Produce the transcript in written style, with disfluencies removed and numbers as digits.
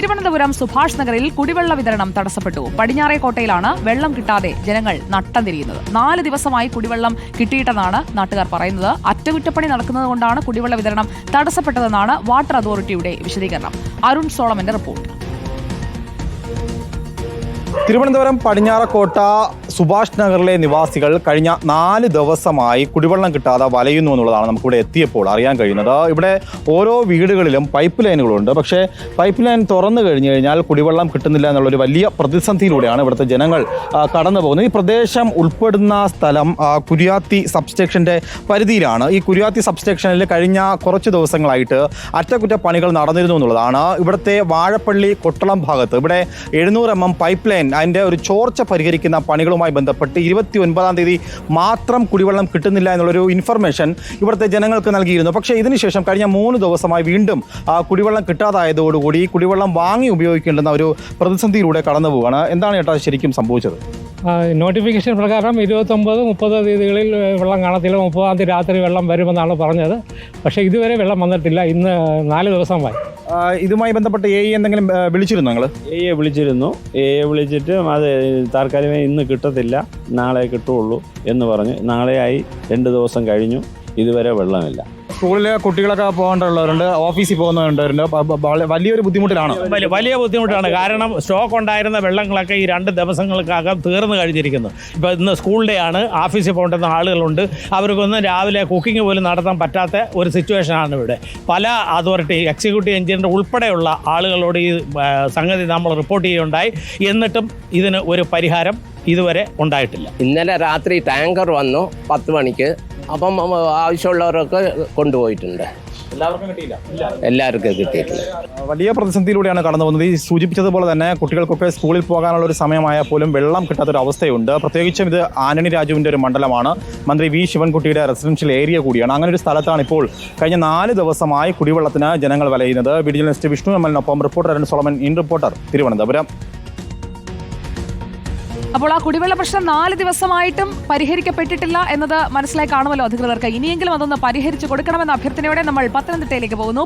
തിരുവനന്തപുരം സുഭാഷ് നഗറിൽ കുടിവെള്ള വിതരണം തടസ്സപ്പെട്ടു. പടിഞ്ഞാറേക്കോട്ടയിലാണ് വെള്ളം കിട്ടാതെ ജനങ്ങൾ നട്ടം തിരിയുന്നത്. 4 ദിവസമായി കുടിവെള്ളം കിട്ടിയിട്ടെന്നാണ് നാട്ടുകാർ പറയുന്നത്. അറ്റകുറ്റപ്പണി നടക്കുന്നതുകൊണ്ടാണ് കുടിവെള്ള വിതരണം തടസ്സപ്പെട്ടതെന്നാണ് വാട്ടർ അതോറിറ്റിയുടെ വിശദീകരണം. അരുൺ സോളമന്റെ റിപ്പോർട്ട്. തിരുവനന്തപുരം പടിഞ്ഞാറക്കോട്ട സുഭാഷ് നഗറിലെ നിവാസികൾ കഴിഞ്ഞ 4 ദിവസമായി കുടിവെള്ളം കിട്ടാതെ വലയുന്നു എന്നുള്ളതാണ് നമുക്കിവിടെ എത്തിയപ്പോൾ അറിയാൻ കഴിയുന്നത്. ഇവിടെ ഓരോ വീടുകളിലും പൈപ്പ് ലൈനുകളുണ്ട്. പക്ഷേ പൈപ്പ് ലൈൻ തുറന്നു കഴിഞ്ഞു കഴിഞ്ഞാൽ കുടിവെള്ളം കിട്ടുന്നില്ല എന്നുള്ളൊരു വലിയ പ്രതിസന്ധിയിലൂടെയാണ് ഇവിടുത്തെ ജനങ്ങൾ കടന്നു പോകുന്നത്. ഈ പ്രദേശം ഉൾപ്പെടുന്ന സ്ഥലം കുര്യാത്തി സബ്സ്റ്റേഷൻ്റെ പരിധിയിലാണ്. ഈ കുര്യാത്തി സബ്സ്റ്റേഷനിൽ കഴിഞ്ഞ കുറച്ച് ദിവസങ്ങളായിട്ട് അറ്റകുറ്റപ്പണികൾ നടന്നിരുന്നു എന്നുള്ളതാണ്. ഇവിടുത്തെ വാഴപ്പള്ളി കൊട്ടളം ഭാഗത്ത് ഇവിടെ 700 mm പൈപ്പ് ലൈൻ അതിൻ്റെ ഒരു ചോർച്ച പരിഹരിക്കുന്ന പണികളുമായി ബന്ധപ്പെട്ട് 29-ാം തീയതി മാത്രം കുടിവെള്ളം കിട്ടുന്നില്ല എന്നുള്ളൊരു ഇൻഫർമേഷൻ ഇവിടുത്തെ ജനങ്ങൾക്ക് നൽകിയിരുന്നു. പക്ഷേ ഇതിനുശേഷം കഴിഞ്ഞ 3 ദിവസമായി വീണ്ടും കുടിവെള്ളം കിട്ടാതായതോടുകൂടി കുടിവെള്ളം വാങ്ങി ഉപയോഗിക്കേണ്ടുന്ന ഒരു പ്രതിസന്ധിയിലൂടെ കടന്നു പോവുകയാണ്. എന്താണ് ചേട്ടാ ശരിക്കും സംഭവിച്ചത്? നോട്ടിഫിക്കേഷൻ പ്രകാരം 29-30 തീയതികളിൽ വെള്ളം കാണത്തില്ല. 30-ാം തീയതി രാത്രി വെള്ളം വരുമെന്നാണ് പറഞ്ഞത്. പക്ഷേ ഇതുവരെ വെള്ളം വന്നിട്ടില്ല. ഇന്ന് 4 ദിവസമായി. ഇതുമായി ബന്ധപ്പെട്ട് എന്തെങ്കിലും വിളിച്ചിരുന്നു നിങ്ങൾ? വിളിച്ചിട്ട് അത് താൽക്കാലികമായി ഇന്ന് കിട്ടത്തില്ല, നാളെ കിട്ടുള്ളൂ എന്ന് പറഞ്ഞ് നാളെയായി 2 ദിവസം കഴിഞ്ഞു. ഇതുവരെ വെള്ളമില്ല. സ്കൂളിലെ കുട്ടികളൊക്കെ പോകേണ്ടവരുണ്ട്, ഓഫീസിൽ പോകുന്നവരുണ്ട്. വലിയൊരു ബുദ്ധിമുട്ടിലാണ്. വലിയ ബുദ്ധിമുട്ടാണ്. കാരണം സ്റ്റോക്ക് ഉണ്ടായിരുന്ന വെള്ളങ്ങളൊക്കെ ഈ 2 ദിവസങ്ങൾക്കകം തീർന്നു കഴിഞ്ഞിരിക്കുന്നു. ഇപ്പോൾ ഇന്ന് സ്കൂൾ ഡേ ആണ്, ഓഫീസിൽ പോകേണ്ടുന്ന ആളുകളുണ്ട്. അവർക്കൊന്നും രാവിലെ കുക്കിംഗ് പോലും നടത്താൻ പറ്റാത്ത ഒരു സിറ്റുവേഷനാണ് ഇവിടെ. പല അതോറിറ്റി എക്സിക്യൂട്ടീവ് എഞ്ചിനീയർ ഉൾപ്പെടെയുള്ള ആളുകളോട് ഈ സംഗതി നമ്മൾ റിപ്പോർട്ട് ചെയ്യുകയുണ്ടായി. എന്നിട്ടും ഇതിന് ഒരു പരിഹാരം ഇതുവരെ ഉണ്ടായിട്ടില്ല. ഇന്നലെ രാത്രി ടാങ്കർ വന്നു 10 മണിക്ക്. അപ്പം ആവശ്യമുള്ളവരൊക്കെ കൊണ്ടുപോയിട്ടുണ്ട്. എല്ലാവർക്കും കിട്ടിയിട്ടില്ല. വലിയ പ്രതിസന്ധിയിലൂടെയാണ് കടന്നു പോകുന്നത്. ഈ സൂചിപ്പിച്ചതുപോലെ തന്നെ കുട്ടികൾക്കൊക്കെ സ്കൂളിൽ പോകാനുള്ള ഒരു സമയമായാൽ പോലും വെള്ളം കിട്ടാത്തൊരു അവസ്ഥയുണ്ട്. പ്രത്യേകിച്ചും ഇത് ആന്റണി രാജുവിൻ്റെ ഒരു മണ്ഡലമാണ്. മന്ത്രി വി ശിവൻകുട്ടിയുടെ റെസിഡൻഷ്യൽ ഏരിയ കൂടിയാണ്. അങ്ങനെ ഒരു സ്ഥലത്താണ് ഇപ്പോൾ കഴിഞ്ഞ 4 ദിവസമായി കുടിവെള്ളത്തിന് ജനങ്ങൾ വലയുന്നത്. വീഡിയോ ജേർണലിസ്റ്റ് വിഷ്ണു എമ്മലിനൊപ്പം reporter Arun Solomon, in reporter, Thiruvananthapuram. അപ്പോൾ ആ കുടിവെള്ള പ്രശ്നം 4 ദിവസമായിട്ടും പരിഹരിക്കപ്പെട്ടിട്ടില്ല എന്നത് മനസ്സിലായി കാണുമല്ലോ അധികൃതർക്ക്. ഇനിയെങ്കിലും അതൊന്ന് പരിഹരിച്ചു കൊടുക്കണമെന്ന അഭ്യർത്ഥനയോടെ നമ്മൾ പത്തനംതിട്ടയിലേക്ക് പോകുന്നു.